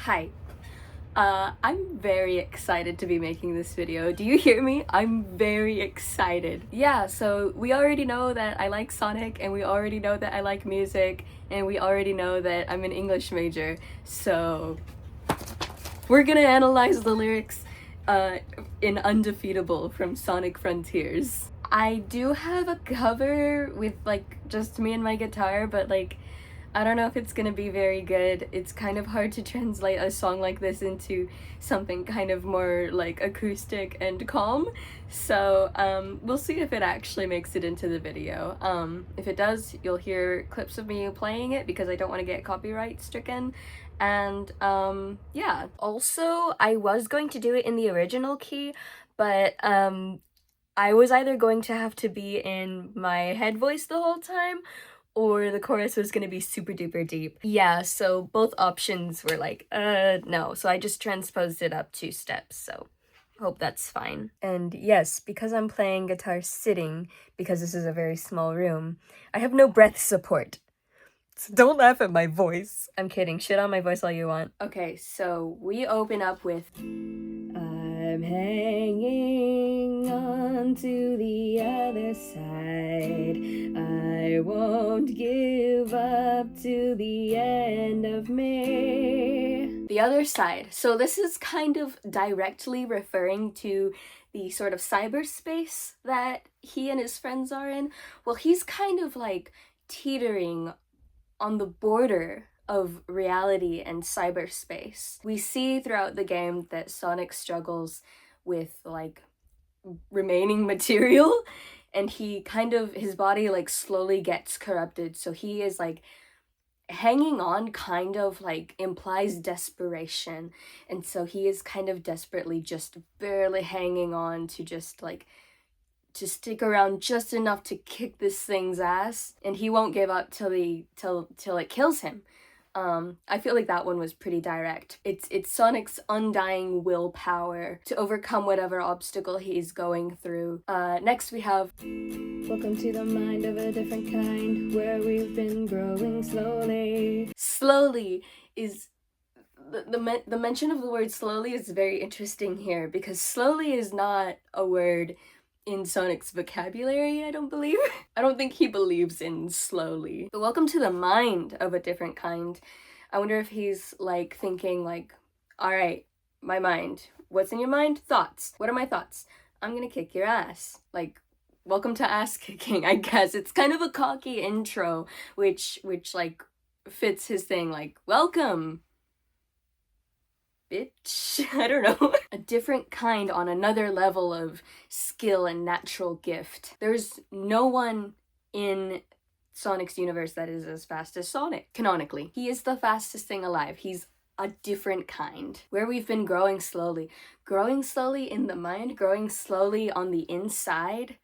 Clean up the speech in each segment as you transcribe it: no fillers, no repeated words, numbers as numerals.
Hi. I'm very excited to be making this video. Do you hear me? I'm very excited. Yeah, so we already know that I like Sonic, and we already know that I like music, and we already know that I'm an English major, so we're gonna analyze the lyrics in Undefeatable from Sonic Frontiers. I do have a cover with like just me and my guitar, but like I don't know if it's gonna be very good. It's kind of hard to translate a song like this into something kind of more like acoustic and calm. So we'll see if it actually makes it into the video. If it does, you'll hear clips of me playing it because I don't want to get copyright stricken. And yeah. Also, I was going to do it in the original key, but I was either going to have to be in my head voice the whole time, or the chorus was gonna be super duper deep. Yeah, so both options were like, no. So I just transposed it up 2 steps, so hope that's fine. And yes, because I'm playing guitar sitting, because this is a very small room, I have no breath support. So don't laugh at my voice. I'm kidding, shit on my voice all you want. Okay, so we open up with I'm hanging on to the other side. I won't give up to the end of me. The other side. So this is kind of directly referring to the sort of cyberspace that he and his friends are in. Well, he's kind of like teetering on the border of reality and cyberspace. We see throughout the game that Sonic struggles with like remaining material, and he kind of, his body like slowly gets corrupted, so he is like hanging on kind of like implies desperation, and so he is kind of desperately just barely hanging on to just like to stick around just enough to kick this thing's ass, and he won't give up till it kills him. I feel like that one was pretty direct. It's Sonic's undying willpower to overcome whatever obstacle he's going through. Next we have Welcome to the mind of a different kind, where we've been growing slowly. Slowly is the mention of the word slowly is very interesting here, because slowly is not a word in Sonic's vocabulary, I don't believe. I don't think he believes in slowly. But welcome to the mind of a different kind. I wonder if he's like thinking like, all right, my mind, what's in your mind? Thoughts. What are my thoughts? I'm gonna kick your ass. Like, welcome to ass kicking, I guess. It's kind of a cocky intro, which like fits his thing, like, welcome, bitch. I don't know. A different kind on another level of skill and natural gift. There's no one in Sonic's universe that is as fast as Sonic, canonically. He is the fastest thing alive. He's a different kind. Where we've been growing slowly in the mind, growing slowly on the inside.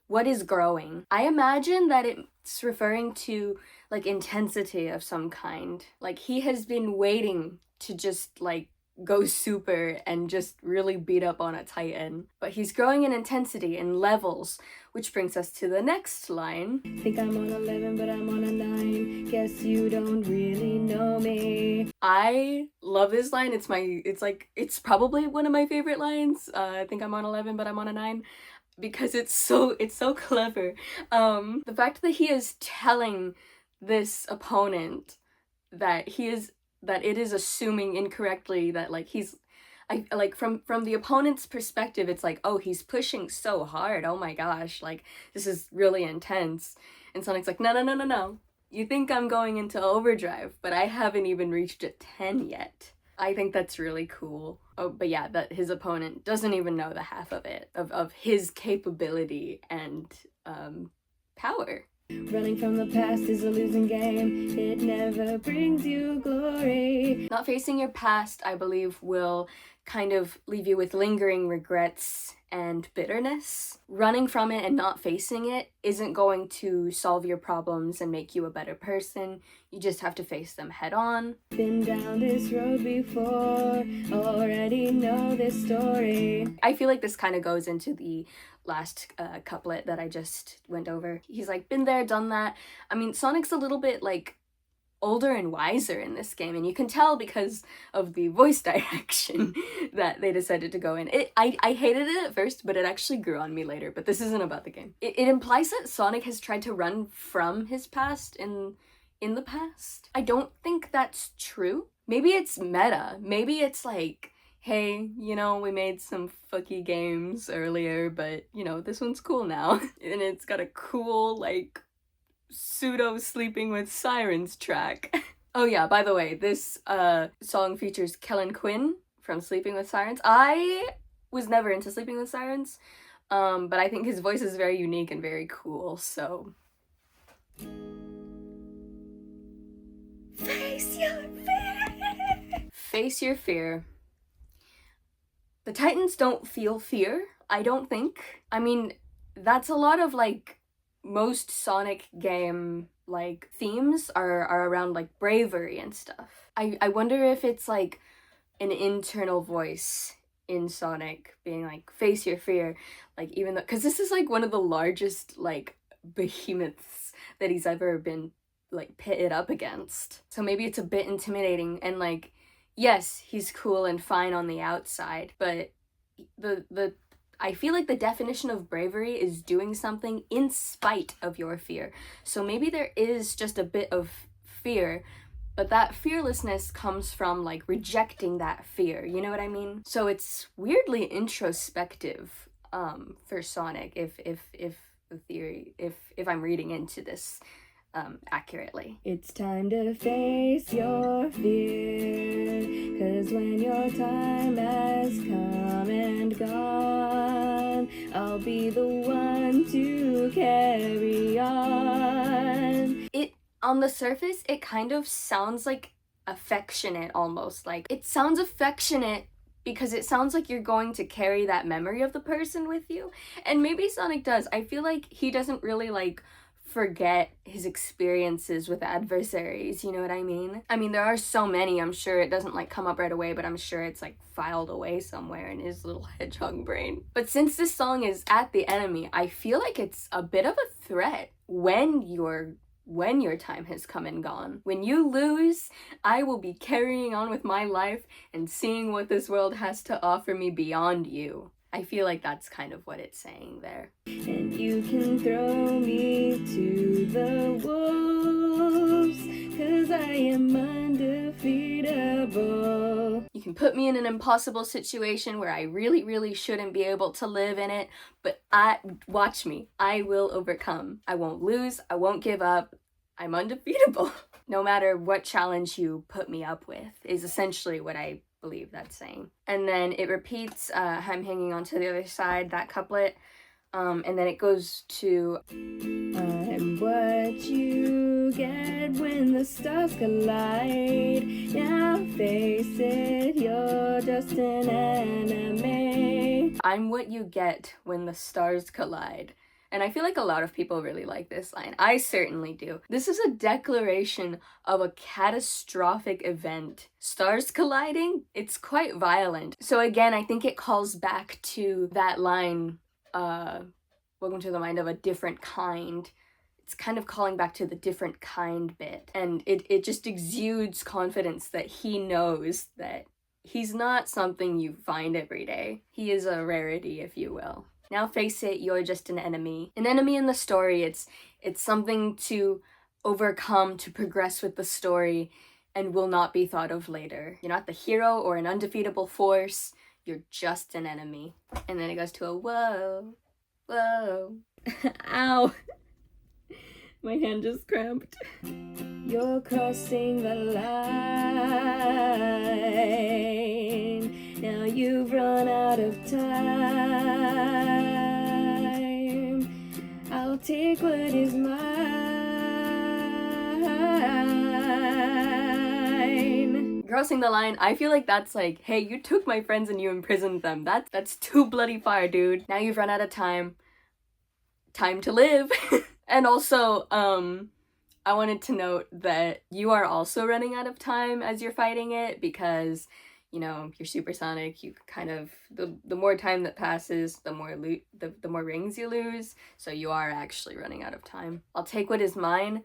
What is growing? I imagine that it's referring to like intensity of some kind. Like he has been waiting to just like go super and just really beat up on a titan. But he's growing in intensity and levels, which brings us to the next line. Think I'm on 11, but I'm on a 9. Guess you don't really know me. I love this line. It's probably one of my favorite lines. I think I'm on 11, but I'm on a 9. Because it's so clever. The fact that he is telling this opponent that it is assuming incorrectly that like I like from the opponent's perspective, it's like, oh, he's pushing so hard, oh my gosh, like this is really intense. And Sonic's like, no, you think I'm going into overdrive, but I haven't even reached a 10 yet. I think that's really cool. Oh, but yeah, that his opponent doesn't even know the half of it, of his capability and power. Running from the past is a losing game. It never brings you glory. Not facing your past, I believe, will kind of leave you with lingering regrets and bitterness. Running from it and not facing it isn't going to solve your problems and make you a better person. You just have to face them head on. Been down this road before, already know this story. I feel like this kind of goes into the last couplet that I just went over. He's like, been there, done that. I mean, Sonic's a little bit like older and wiser in this game, and you can tell because of the voice direction that they decided to go in. I hated it at first, but it actually grew on me later, but this isn't about the game. It implies that Sonic has tried to run from his past in the past. I don't think that's true. Maybe it's meta. Maybe it's like, hey, you know, we made some fucky games earlier, but, you know, this one's cool now. And it's got a cool, like, pseudo Sleeping with Sirens track. Oh yeah, by the way, this song features Kellen Quinn from Sleeping with Sirens. I was never into Sleeping with Sirens, but I think his voice is very unique and very cool, so... Face your fear! Face your fear. The Titans don't feel fear, I don't think. I mean, that's a lot of, like, most Sonic game, like, themes are around, like, bravery and stuff. I wonder if it's, like, an internal voice in Sonic being like, face your fear, like, even though, because this is, like, one of the largest, like, behemoths that he's ever been, like, pitted up against. So maybe it's a bit intimidating, and, like, yes, he's cool and fine on the outside, but I feel like the definition of bravery is doing something in spite of your fear. So maybe there is just a bit of fear, but that fearlessness comes from, like, rejecting that fear, you know what I mean? So it's weirdly introspective for Sonic, if I'm reading into this accurately. It's time to face your fear, 'cause when your time has come and gone, I'll be the one to carry on. On the surface, it kind of sounds like affectionate almost. Like, it sounds affectionate because it sounds like you're going to carry that memory of the person with you. And maybe Sonic does. I feel like he doesn't really, like, forget his experiences with adversaries, you know what I mean? I mean, there are so many, I'm sure it doesn't, like, come up right away, but I'm sure it's, like, filed away somewhere in his little hedgehog brain. But since this song is at the enemy, I feel like it's a bit of a threat when your time has come and gone. When you lose, I will be carrying on with my life and seeing what this world has to offer me beyond you. I feel like that's kind of what it's saying there. And you can throw me to the wolves, 'cause I am undefeatable. You can put me in an impossible situation where I really, really shouldn't be able to live in it, but watch me, I will overcome. I won't lose, I won't give up, I'm undefeatable. No matter what challenge you put me up with, is essentially what I believe that's saying. And then it repeats I'm hanging on to the other side, that couplet, and then it goes to I'm what you get when the stars collide. Now face it, you're just an enemy. I'm what you get when the stars collide. And I feel like a lot of people really like this line. I certainly do. This is a declaration of a catastrophic event. Stars colliding? It's quite violent. So again, I think it calls back to that line, welcome to the mind of a different kind. It's kind of calling back to the different kind bit. And it just exudes confidence that he knows that he's not something you find every day. He is a rarity, if you will. Now face it, you're just an enemy. An enemy in the story, it's something to overcome, to progress with the story, and will not be thought of later. You're not the hero or an undefeatable force, you're just an enemy. And then it goes to a whoa, whoa. Ow. My hand just cramped. You're crossing the line. Now you've run out of time. I'll take what is mine. Crossing the line, I feel like that's like, hey, you took my friends and you imprisoned them. That's too bloody far, dude. Now you've run out of time. Time to live. And also, I wanted to note that you are also running out of time as you're fighting it, because, you know, you're supersonic, you kind of, the more time that passes, the more rings you lose, so you are actually running out of time. I'll take what is mine.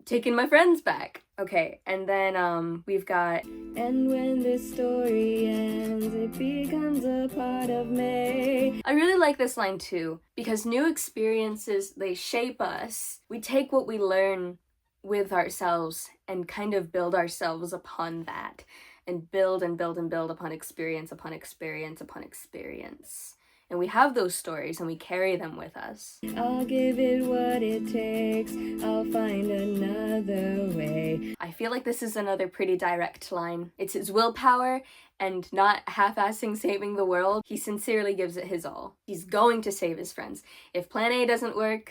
taking my friends back. Okay, and then we've got, and when this story ends, it becomes a part of me. I really like this line too, because new experiences, they shape us. We take what we learn with ourselves and kind of build ourselves upon that, and build and build and build upon experience upon experience upon experience. And we have those stories and we carry them with us. I'll give it what it takes, I'll find another way. I feel like this is another pretty direct line. It's his willpower and not half-assing saving the world. He sincerely gives it his all. He's going to save his friends. If plan A doesn't work,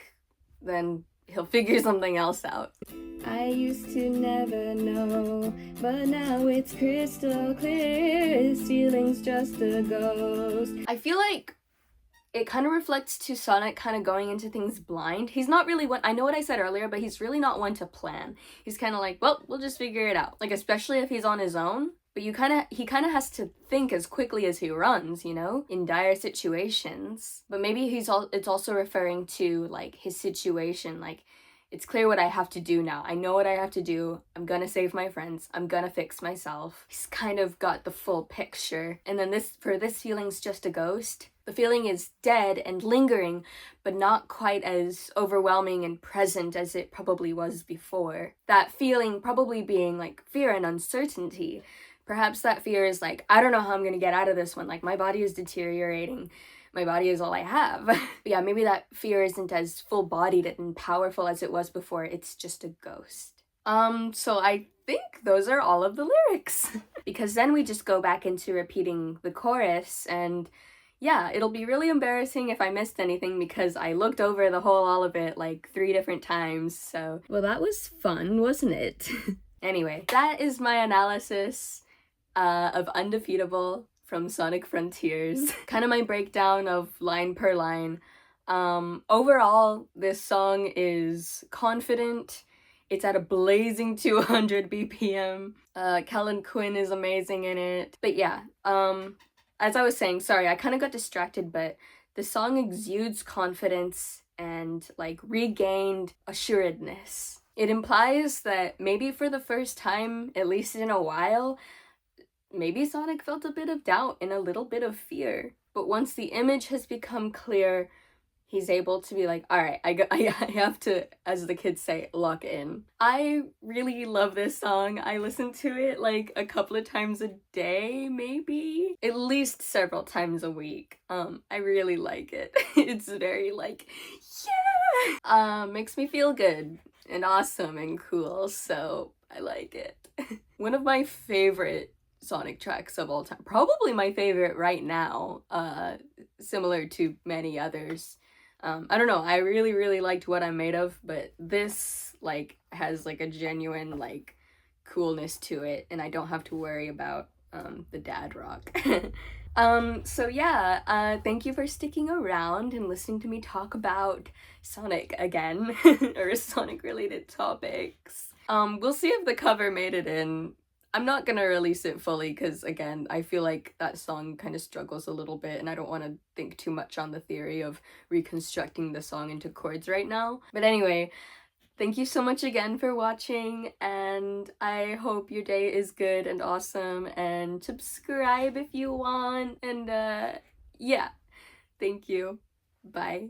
then he'll figure something else out. I used to never know, but now it's crystal clear. This feeling's just a ghost. I feel like it kind of reflects to Sonic kind of going into things blind. He's not really one, I know what I said earlier, but he's really not one to plan. He's kind of like, well, we'll just figure it out. Like, especially if he's on his own. But he kind of has to think as quickly as he runs, you know, in dire situations. But maybe it's also referring to, like, his situation, like, it's clear what I have to do now. I know what I have to do. I'm gonna save my friends. I'm gonna fix myself. He's kind of got the full picture. And then this feeling's just a ghost. The feeling is dead and lingering, but not quite as overwhelming and present as it probably was before. That feeling probably being like fear and uncertainty. Perhaps that fear is like, I don't know how I'm gonna get out of this one. Like, my body is deteriorating. My body is all I have. But yeah, maybe that fear isn't as full-bodied and powerful as it was before. It's just a ghost. So I think those are all of the lyrics. Because then we just go back into repeating the chorus, and yeah, it'll be really embarrassing if I missed anything because I looked over the whole all of it like 3 different times, so. Well, that was fun, wasn't it? Anyway, that is my analysis of Undefeatable from Sonic Frontiers. Kind of my breakdown of line per line. Overall, this song is confident. It's at a blazing 200 BPM. Kellen Quinn is amazing in it. But yeah, as I was saying, sorry, I kind of got distracted, but the song exudes confidence and, like, regained assuredness. It implies that maybe for the first time, at least in a while, maybe Sonic felt a bit of doubt and a little bit of fear. But once the image has become clear, he's able to be like, all right, I have to, as the kids say, lock in. I really love this song. I listen to it like a couple of times a day, maybe. At least several times a week. I really like it. It's very like, yeah! Makes me feel good and awesome and cool, so I like it. One of my favorite Sonic tracks of all time. Probably my favorite right now, similar to many others. I don't know, I really liked What I'm Made Of, but this, like, has, like, a genuine, like, coolness to it, and I don't have to worry about, the dad rock. So yeah, thank you for sticking around and listening to me talk about Sonic again, or Sonic-related topics. We'll see if the cover made it in. I'm not gonna release it fully because, again, I feel like that song kind of struggles a little bit and I don't want to think too much on the theory of reconstructing the song into chords right now. But anyway, thank you so much again for watching, and I hope your day is good and awesome, and subscribe if you want, and yeah, thank you. Bye.